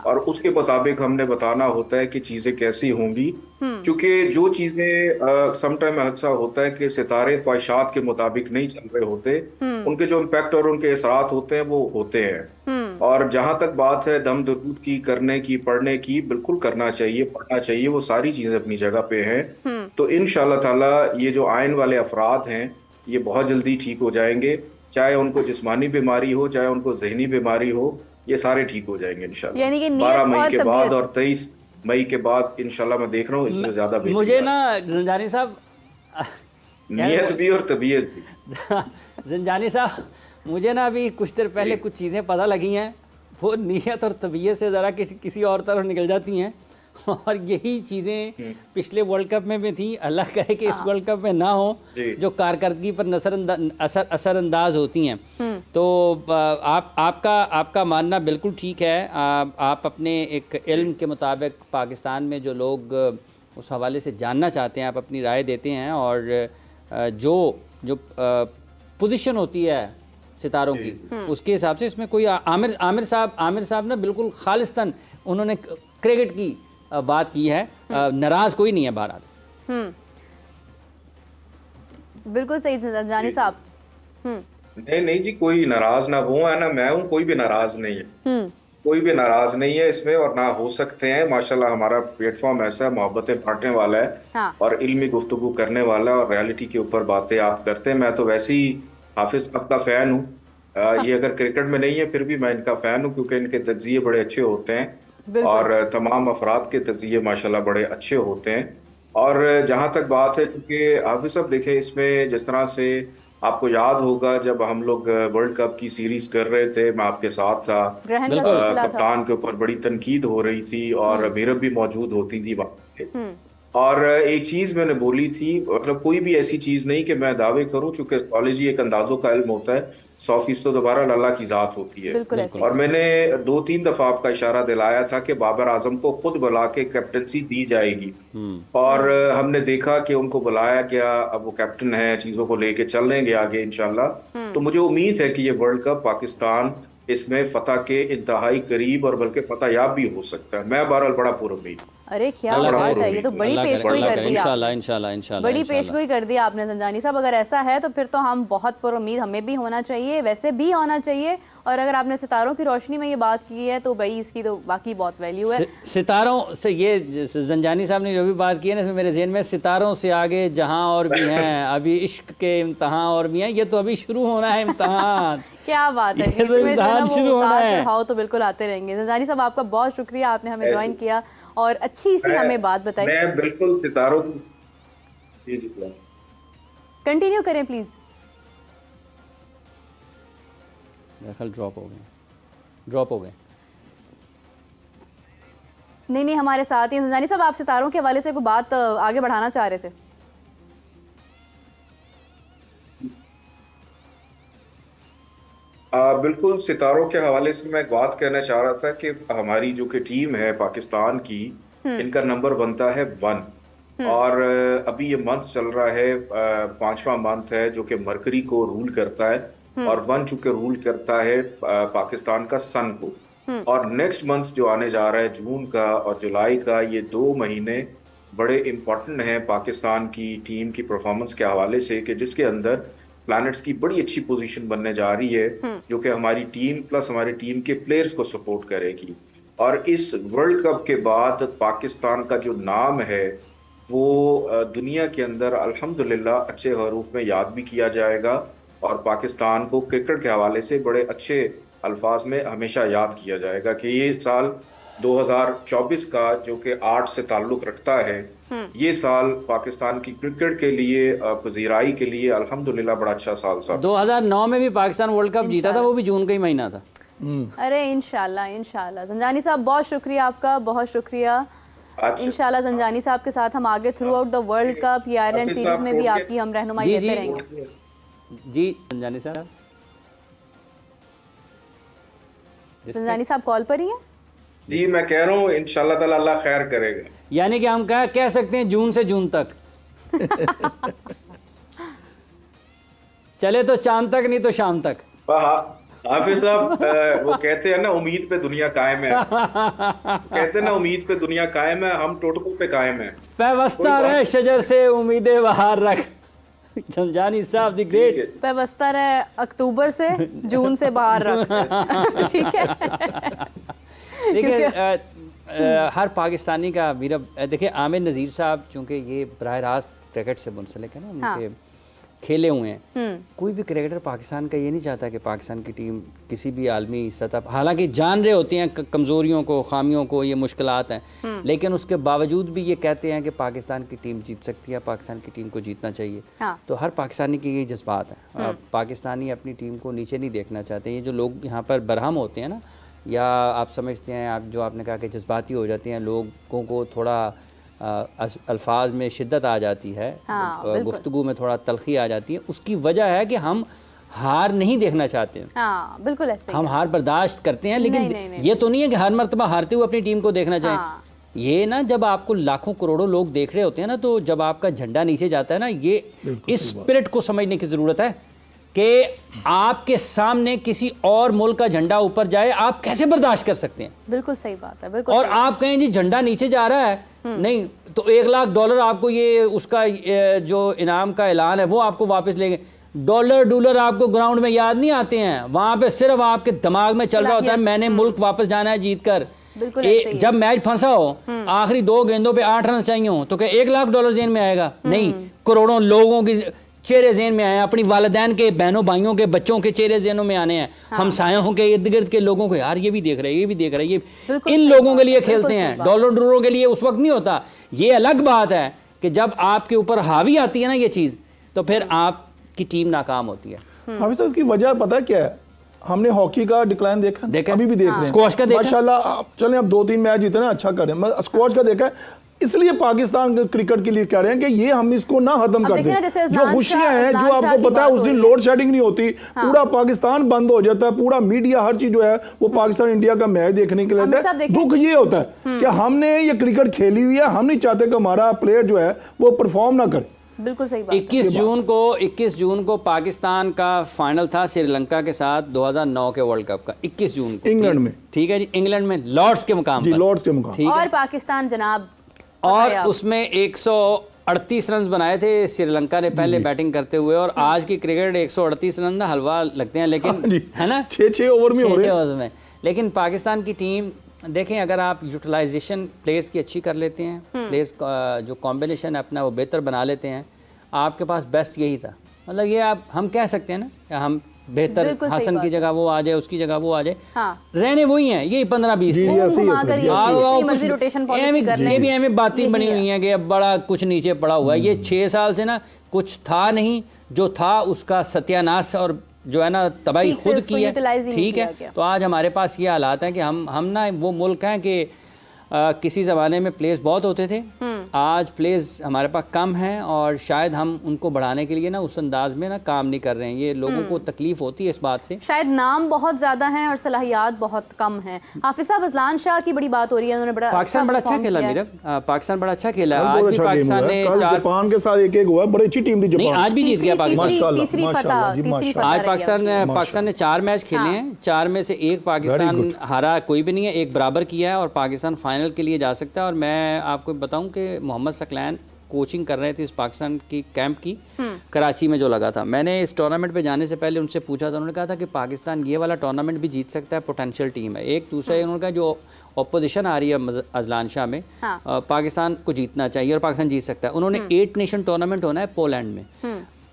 और उसके मुताबिक हमने बताना होता है कि चीजें कैसी होंगी, क्योंकि जो चीजें समटाइम ऐसा होता है कि सितारे ख्वाहिशात के मुताबिक नहीं चल रहे होते, उनके जो इम्पैक्ट और उनके असरात होते हैं वो होते हैं। और जहां तक बात है दम दरूद की, करने की, पढ़ने की, बिल्कुल करना चाहिए, पढ़ना चाहिए, वो सारी चीजें अपनी जगह पे हैं। तो इंशाअल्लाह ताला ये जो आयन वाले अफराद हैं ये बहुत जल्दी ठीक हो जाएंगे, चाहे उनको जिस्मानी बीमारी हो, चाहे उनको जहनी बीमारी हो, ये सारे ठीक हो जाएंगे इंशाल्लाह। 12 मई के बाद और 23 मई के बाद इंशाल्लाह मैं देख रहा हूँ इसमें ज्यादा मुझे ना ज़ंजानी साहब, नियत भी और तबीयत भी। ज़ंजानी साहब, मुझे ना अभी कुछ देर पहले कुछ चीज़ें पता लगी हैं, वो नियत और तबीयत से ज़रा किसी और तरफ निकल जाती हैं, और यही चीज़ें पिछले वर्ल्ड कप में भी थी। अल्लाह करे कि इस वर्ल्ड कप में ना हो, जो कारकर्दगी पर असरअंदाज होती हैं। तो आपका मानना बिल्कुल ठीक है। आप अपने एक इल्म के मुताबिक पाकिस्तान में जो लोग उस हवाले से जानना चाहते हैं, आप अपनी राय देते हैं, और जो पोजीशन होती है सितारों की, उसके हिसाब से इसमें कोई आमिर साहब ना बिल्कुल खालिस्तन उन्होंने क्रिकेट की बात की है, नाराज कोई नहीं है बहरहाल। बिल्कुल सही जानी साहब। नहीं जी, कोई नाराज ना वो है ना मैं हूँ, कोई भी नाराज नहीं है। कोई भी नाराज नहीं है इसमें, और ना हो सकते हैं। माशाल्लाह हमारा प्लेटफॉर्म ऐसा है, मोहब्बतें बांटने वाला है, और इल्मी गुफ्तगू करने वाला है, और रियलिटी के ऊपर बातें आप करते हैं। मैं तो वैसे ही हाफिज साहब का फैन हूँ। ये अगर क्रिकेट में नहीं है फिर भी मैं इनका फैन हूँ, क्योंकि इनके तज्जिए बड़े अच्छे होते हैं, और तमाम अफराद के तज्जिए माशाल्लाह बड़े अच्छे होते हैं। और जहाँ तक बात है, क्योंकि हाफिज साहब देखें, इसमें जिस तरह से आपको याद होगा जब हम लोग वर्ल्ड कप की सीरीज कर रहे थे, मैं आपके साथ था, कप्तान के ऊपर बड़ी तनकीद हो रही थी, और मीरब भी मौजूद होती थी वहाँ पे। और एक चीज मैंने बोली थी, मतलब कोई भी ऐसी चीज नहीं कि मैं दावे करूं, चूंकि एस्ट्रोलॉजी एक अंदाजों का इल्म होता है, 100% तो दोबारा अल्लाह की जात होती है। और मैंने 2-3 दफा आपका इशारा दिलाया था कि बाबर आजम को खुद बुला के कैप्टनसी दी जाएगी, और हमने देखा कि उनको बुलाया गया, अब वो कैप्टन है, चीजों को लेके चल लेंगे आगे इंशाल्लाह। तो मुझे उम्मीद है कि ये वर्ल्ड कप पाकिस्तान इसमें फतह के इंतहाई करीब और बल्कि फतह याब भी हो सकता है। मैं बहरहाल बड़ा पुरुमीद। अरे क्या बात है, ये तो बड़ी पेशगोई कर दी, इंशाल्लाह बड़ी पेशगोई कर दी आपने ज़ंजानी साहब। अगर ऐसा है तो फिर तो हम बहुत पुरुमीद, हमें भी होना चाहिए, वैसे भी होना चाहिए। और अगर आपने सितारों की रोशनी में ये बात की है तो भाई इसकी तो बाकी बहुत वैल्यू है। सितारों से, ये ज़ंजानी साहब ने जो भी बात की है ना, इसमें मेरे जहन में सितारों से आगे जहां और भी हैं, अभी इश्क के इम्तहान और भी हैं, ये तो अभी शुरू होना है इम्तहान। क्या बात है, इसमें इम्तहान शुरू होना है। चढ़ाव तो बिल्कुल आते रहेंगे। ज़ंजानी साहब, आपका बहुत शुक्रिया, आपने हमें ज्वाइन किया और अच्छी सी हमें बात बताई। मैं बिल्कुल सितारों कंटिन्यू करें प्लीज। ड्रॉप हो गए। नहीं, हमारे साथ ही ज़ंजानी साहब, आप सितारों के हवाले से कोई बात आगे बढ़ाना चाह रहे थे? बिल्कुल, सितारों के हवाले से मैं एक बात कहना चाह रहा था कि हमारी जो कि टीम है पाकिस्तान की, इनका नंबर बनता है 1 और अभी ये मंथ चल रहा है, 5वां मंथ है जो कि मरकरी को रूल करता है और 1 चूंकि रूल करता है पाकिस्तान का सन को, और नेक्स्ट मंथ जो आने जा रहा है जून का और जुलाई का, ये 2 महीने बड़े इम्पोर्टेंट हैं पाकिस्तान की टीम की परफॉर्मेंस के हवाले से, कि जिसके अंदर प्लैनेट्स की बड़ी अच्छी पोजीशन बनने जा रही है जो कि हमारी टीम प्लस हमारी टीम के प्लेयर्स को सपोर्ट करेगी। और इस वर्ल्ड कप के बाद पाकिस्तान का जो नाम है वो दुनिया के अंदर अल्हम्दुलिल्लाह अच्छे हरूफ में याद भी किया जाएगा और पाकिस्तान को क्रिकेट के हवाले से बड़े अच्छे अल्फाज में हमेशा याद किया जाएगा कि ये साल 2024 का जो कि 8 से ताल्लुक रखता है, ये साल पाकिस्तान की क्रिकेट के लिए, पजीराई के लिए अल्हम्दुलिल्लाह बड़ा अच्छा साल था। 2009 में भी पाकिस्तान वर्ल्ड कप जीता था, वो भी जून का ही महीना था। अरे इंशाल्लाह इंशाल्लाह। संजानी साहब बहुत शुक्रिया आपका, बहुत शुक्रिया। इंशाल्लाह संजानी साहब के साथ हम आगे through out the world cup या आयरलैंड सीरीज में भी आपकी हम रहनुमाई देते रहेंगे। जी संजानी साहब, संजानी साहब कॉल पर ही हैं? जी मैं कह रहा हूँ इंशाल्लाह ताला अल्लाह खैर करेगा। यानी कि हम कह सकते हैं जून से जून तक चले तो चांद तक, नहीं तो शाम तक। हाफिज साहब वो कहते हैं ना उम्मीद पे दुनिया कायम है कहते हैं ना उम्मीद पे दुनिया कायम है, हम टोटकों पे कायम है। पैवस्ता रहे शजर से उम्मीदें बाहर रख। संजानी साहब दी ग्रेट। पैवस्ता रहे अक्टूबर से जून से बाहर रख। ठीक है। देखिए हर पाकिस्तानी का मेरा, देखिए आमिर नज़ीर साहब चूँकि ये बराह रास्त क्रिकेट से मुंसलिक है ना, उनके खेले हुए हैं। कोई भी क्रिकेटर पाकिस्तान का ये नहीं चाहता कि पाकिस्तान की टीम किसी भी आलमी सतह, हालांकि जान रहे होते हैं कमज़ोरियों को, खामियों को, ये मुश्किलात हैं, लेकिन उसके बावजूद भी ये कहते हैं कि पाकिस्तान की टीम जीत सकती है, पाकिस्तान की टीम को जीतना चाहिए। तो हर पाकिस्तानी की ये जज्बात है। पाकिस्तानी अपनी टीम को नीचे नहीं देखना चाहते। ये जो लोग यहाँ पर बरहम होते हैं ना, या आप समझते हैं, आप जो आपने कहा कि जज्बाती हो जाते हैं, लोगों को थोड़ा अल्फाज में शिद्दत आ जाती है, गुफ्तगू में थोड़ा तलखी आ जाती है, उसकी वजह है कि हम हार नहीं देखना चाहते हैं। बिल्कुल ऐसे हम हार बर्दाश्त करते हैं, लेकिन नहीं। ये तो नहीं है कि हर मर्तबा हारते हुए अपनी टीम को देखना चाहें। ये ना जब आपको लाखों करोड़ों लोग देख रहे होते हैं ना, तो जब आपका झंडा नीचे जाता है ना, ये इस स्पिरिट को समझने की ज़रूरत है कि आपके सामने किसी और मुल्क का झंडा ऊपर जाए, आप कैसे बर्दाश्त कर सकते हैं। बिल्कुल सही बात है। बिल्कुल। और आप कहें जी झंडा नीचे जा रहा है, नहीं तो $1 लाख आपको ये उसका जो इनाम का ऐलान है वो आपको वापस लेंगे। डॉलर आपको ग्राउंड में याद नहीं आते हैं, वहां पे सिर्फ आपके दिमाग में चल रहा होता है मैंने मुल्क वापस जाना है जीत कर। जब मैच फंसा हो, आखिरी 2 गेंदों पे 8 रन चाहिए हो, तो क्या $1 लाख जेन में आएगा? नहीं, करोड़ों लोगों की चेहरे जेन में आए, अपनी वालिदैन के, बहनों भाइयों के, बच्चों के चेहरे जेनों में आने हैं। हमसायों के इर्द गिर्द के लोगों को, यार ये भी देख रहे हैं, ये भी देख रहे हैं, ये इन लोगों के लिए खेलते हैं। डॉलरों के लिए उस वक्त नहीं होता। ये अलग बात है कि जब आपके ऊपर हावी आती है ना ये चीज़, तो फिर आपकी टीम नाकाम होती है। हाफिज साहब, इसकी वजह पता क्या है? हमने हॉकी का डिक्लाइन देखा, अभी भी देख रहे हैं। स्क्वॉश का देखा, माशाल्लाह चलें अब 2-3 मैच जीते ना, अच्छा करें। स्क्वॉश का देखा है, इसलिए पाकिस्तान क्रिकेट के लिए कह रहे हैं कि ये हम इसको ना खत्म कर दें। जो खुशियां हैं, जो आपको पता है उस दिन लोड शेडिंग नहीं होती, पूरा पाकिस्तान बंद हो जाता है, पूरा मीडिया हर चीज जो है वो पाकिस्तान इंडिया का मैच देखने के लिए होता है। दुख ये होता है कि हमने ये क्रिकेट खेली हुई है, हम नहीं चाहते कि हमारा प्लेयर जो है वो परफॉर्म ना करे। बिल्कुल सही बात। 21 जून को पाकिस्तान का फाइनल था श्रीलंका के साथ 2009 के वर्ल्ड कप का, 21 जून को इंग्लैंड में। ठीक है जी, इंग्लैंड में लॉर्ड्स के मुकाम पर। लॉर्ड्स के मुकाम। और पाकिस्तान जनाब, और उसमें 138 रन बनाए थे श्रीलंका ने पहले बैटिंग करते हुए। और आज की क्रिकेट 138 रन ना हलवा लगते हैं, लेकिन है ना 6-6 ओवर में हो रहे हैं। लेकिन पाकिस्तान की टीम देखें, अगर आप यूटिलाइजेशन प्लेयर्स की अच्छी कर लेते हैं, प्लेयर्स जो कॉम्बिनेशन अपना वो बेहतर बना लेते हैं, आपके पास बेस्ट यही था। मतलब ये आप हम कह सकते हैं ना, हम बेहतर हसन की जगह वो आ जाए, उसकी जगह वो आ जाए, रहने वही हैं, यही 15-20 ये भी हमें बातें बनी हुई हैं कि अब बड़ा कुछ नीचे पड़ा हुआ है। ये 6 साल से ना कुछ था नहीं, जो था उसका सत्यानाश और जो है ना तबाही खुद की है। ठीक है, तो आज हमारे पास ये हालात हैं कि हम ना वो मुल्क हैं कि किसी ज़माने में प्लेस बहुत होते थे, आज प्लेस हमारे पास कम हैं और शायद हम उनको बढ़ाने के लिए ना उस अंदाज में ना काम नहीं कर रहे हैं। ये लोगों को तकलीफ होती है इस बात से। शायद नाम बहुत ज़्यादा हैं और सलाहियात बहुत कम हैं। हाफिज साहब, अजलान शाह की बड़ी बात हो रही है, उन्होंने बड़ा पाकिस्तान बड़ा अच्छा खेला मीरब, पाकिस्तान बड़ा अच्छा खेला। आज भी पाकिस्तान ने जापान के साथ एक हुआ, बड़ी अच्छी टीम थी जापान, आज भी जीत गया पाकिस्तान। तीसरी फतह आज पाकिस्तान ने 4 मैच खेले हैं, 4 में से 1 पाकिस्तान हारा, कोई भी नहीं है, 1 बराबर किया है और पाकिस्तान फाइनल के लिए जा सकता है। और मैं आपको बताऊं कि मोहम्मद सकलैन कोचिंग कर रहे थे इस पाकिस्तान की कैंप की, कराची में जो लगा था। मैंने इस टूर्नामेंट पे जाने से पहले उनसे पूछा था, उन्होंने कहा था कि पाकिस्तान ये वाला टूर्नामेंट भी जीत सकता है, पोटेंशियल टीम है। एक दूसरा उन्होंने कहा जो ऑपोजिशन आ रही है अजलान शाह में, पाकिस्तान को जीतना चाहिए और पाकिस्तान जीत सकता है। उन्होंने 8 नेशन टूर्नामेंट होना है पोलैंड में।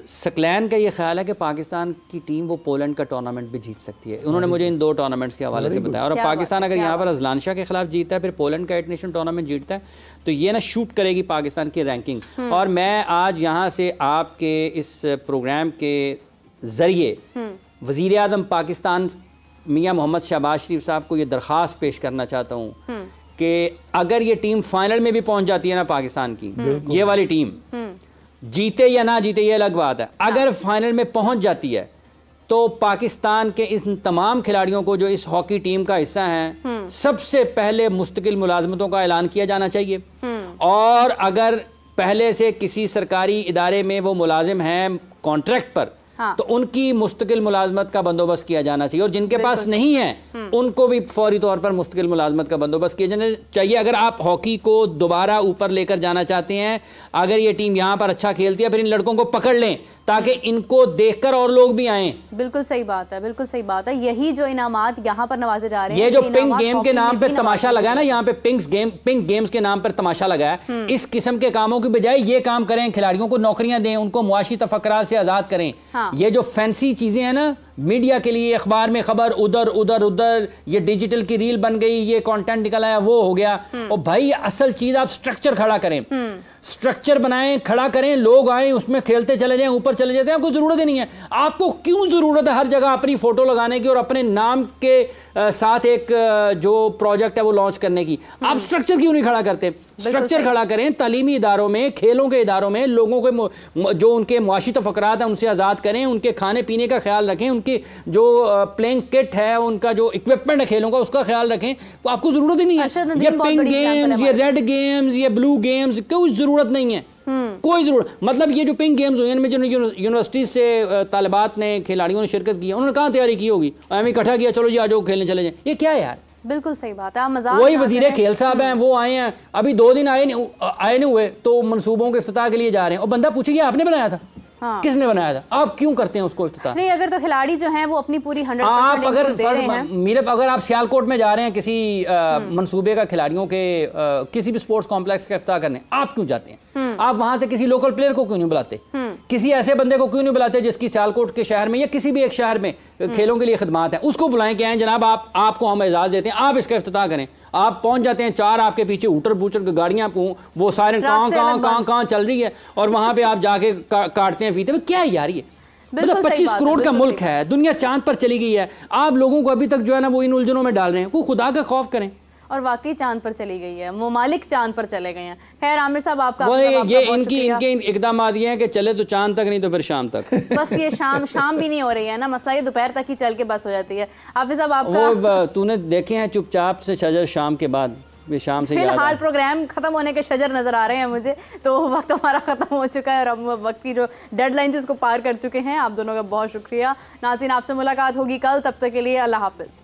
सकलैन का ये ख्याल है कि पाकिस्तान की टीम वो पोलैंड का टूर्नामेंट भी जीत सकती है। उन्होंने मुझे इन 2 टूर्नामेंट्स के हवाले से बताया। और पाकिस्तान अगर यहाँ पर अजलान शाह के खिलाफ जीतता है, फिर पोलैंड का 8 नेशन टूर्नामेंट जीतता है, तो ये ना शूट करेगी पाकिस्तान की रैंकिंग। और मैं आज यहाँ से आपके इस प्रोग्राम के ज़रिए वज़ीर आज़म पाकिस्तान मियाँ मोहम्मद शहबाज शरीफ साहब को ये दरख्वास्त पेश करना चाहता हूँ कि अगर ये टीम फाइनल में भी पहुँच जाती है ना पाकिस्तान की, ये वाली टीम जीते या ना जीते ये अलग बात है, अगर फाइनल में पहुंच जाती है तो पाकिस्तान के इन तमाम खिलाड़ियों को जो इस हॉकी टीम का हिस्सा हैं, सबसे पहले मुस्तकिल मुलाजमतों का ऐलान किया जाना चाहिए। और अगर पहले से किसी सरकारी इदारे में वो मुलाजिम हैं कॉन्ट्रैक्ट पर, तो उनकी मुस्तकिल मुलाजमत का बंदोबस्त किया जाना चाहिए। और जिनके पास नहीं है उनको भी फौरी तौर पर मुस्तकिल मुलाजमत का बंदोबस्त किया जाना चाहिए। अगर आप हॉकी को दोबारा ऊपर लेकर जाना चाहते हैं, अगर ये टीम यहाँ पर अच्छा खेलती है, फिर इन लड़कों को पकड़ लें ताकि इनको देखकर और लोग भी आएं। बिल्कुल सही बात है, बिल्कुल सही बात है। यही जो इनामात यहाँ पर नवाजे जा रहे हैं, ये जो पिंक गेम के नाम पर तमाशा लगा है ना, यहाँ पे पिंक गेम्स के नाम पर तमाशा लगा है, इस किस्म के कामों की बजाय ये काम करें, खिलाड़ियों को नौकरियां दें, उनको मुआशी तफक्कुरात से आज़ाद करें। ये जो फैंसी चीजें हैं ना, मीडिया के लिए अखबार में खबर उधर उधर उधर, ये डिजिटल की रील बन गई, ये कंटेंट निकल आया, वो हो गया। और भाई असल चीज आप स्ट्रक्चर खड़ा करें, स्ट्रक्चर बनाएं, खड़ा करें, लोग आए उसमें खेलते चले जाएं, ऊपर चले जाते हैं। आपको जरूरत ही नहीं है। आपको क्यों जरूरत है हर जगह अपनी फोटो लगाने की और अपने नाम के साथ एक जो प्रोजेक्ट है वो लॉन्च करने की? आप स्ट्रक्चर क्यों नहीं खड़ा करते? स्ट्रक्चर खड़ा करें, तालीमी इदारों में, खेलों के इदारों में लोगों के जो उनके मुआशी तफक्कुरात हैं उनसे आज़ाद करें, उनके खाने पीने का ख्याल रखें, उनकी जो प्लेइंग किट है, उनका जो इक्विपमेंट है खेलों का, उसका ख्याल रखें। तो आपको जरूरत ही नहीं है ये पिंक गेम्स, ये रेड गेम्स, ये ब्लू गेम्स, कोई जरूरत नहीं है, कोई जरूरत। मतलब ये जो पिंक गेम्स हुए इनमें जो यूनिवर्सिटी से तालिबात ने, खिलाड़ियों ने शिरकत की है, उन्होंने कहाँ तैयारी की होगी? हमें इकट्ठा किया, चलो जी आ जाओ खेलने चले जाएं। ये क्या है यार? बिल्कुल सही बात है। मजाक वही वजीर खेल साहब हैं, वो आए हैं, अभी 2 दिन आए नहीं हुए तो मंसूबों के इफ्तिताह के लिए जा रहे हैं। और बंदा पूछे आपने बनाया था? हाँ। किसने बनाया था? आप क्यों करते हैं उसको इफ्तिताह? नहीं, अगर तो खिलाड़ी जो हैं वो अपनी पूरी 100% आप अगर आप सियालकोट में जा रहे हैं किसी मंसूबे का, खिलाड़ियों के किसी भी स्पोर्ट्स कॉम्प्लेक्स का इफ्तिताह करने, आप क्यों जाते हैं? आप वहां से किसी लोकल प्लेयर को क्यों नहीं बुलाते? किसी ऐसे बंदे को क्यों नहीं बुलाते जिसकी सियालकोट के शहर में या किसी भी एक शहर में खेलों के लिए खिदमात है? उसको बुलाएं कि जनाब आपको हम एजाज देते हैं, आप इसका इफ्तिताह करें। आप पहुंच जाते हैं, 4 आपके पीछे ऊटर बूचर की गाड़ियां, वो सारे कहाँ चल रही है, और वहां पे आप जाके काटते हैं फीते में। क्या है यार ये? मतलब 25 करोड़ का मुल्क है, दुनिया चांद पर चली गई है, आप लोगों को अभी तक जो है ना वो इन उलझनों में डाल रहे हैं। कोई खुदा का खौफ करें। और वाकई चांद पर चली गई है, ममालिक चांद पर चले गए हैं। खैर आमिर साहब, आपका ये इनके इकदाम ये हैं कि चले तो चांद तक, नहीं तो फिर शाम तक। बस ये शाम भी नहीं हो रही है ना, मसला ये दोपहर तक ही चल के बस हो जाती है। हाफिज साहब, आपका तूने देखे हैं चुपचाप से शजर शाम के बाद, शाम से फिलहाल प्रोग्राम खत्म होने के शजर नजर आ रहे हैं मुझे, तो वक्त हमारा खत्म हो चुका है और हम वक्त की जो डेडलाइन थी उसको पार कर चुके हैं। आप दोनों का बहुत शुक्रिया। नाज़रीन, आपसे मुलाकात होगी कल, तब तक के लिए अल्लाह हाफिज।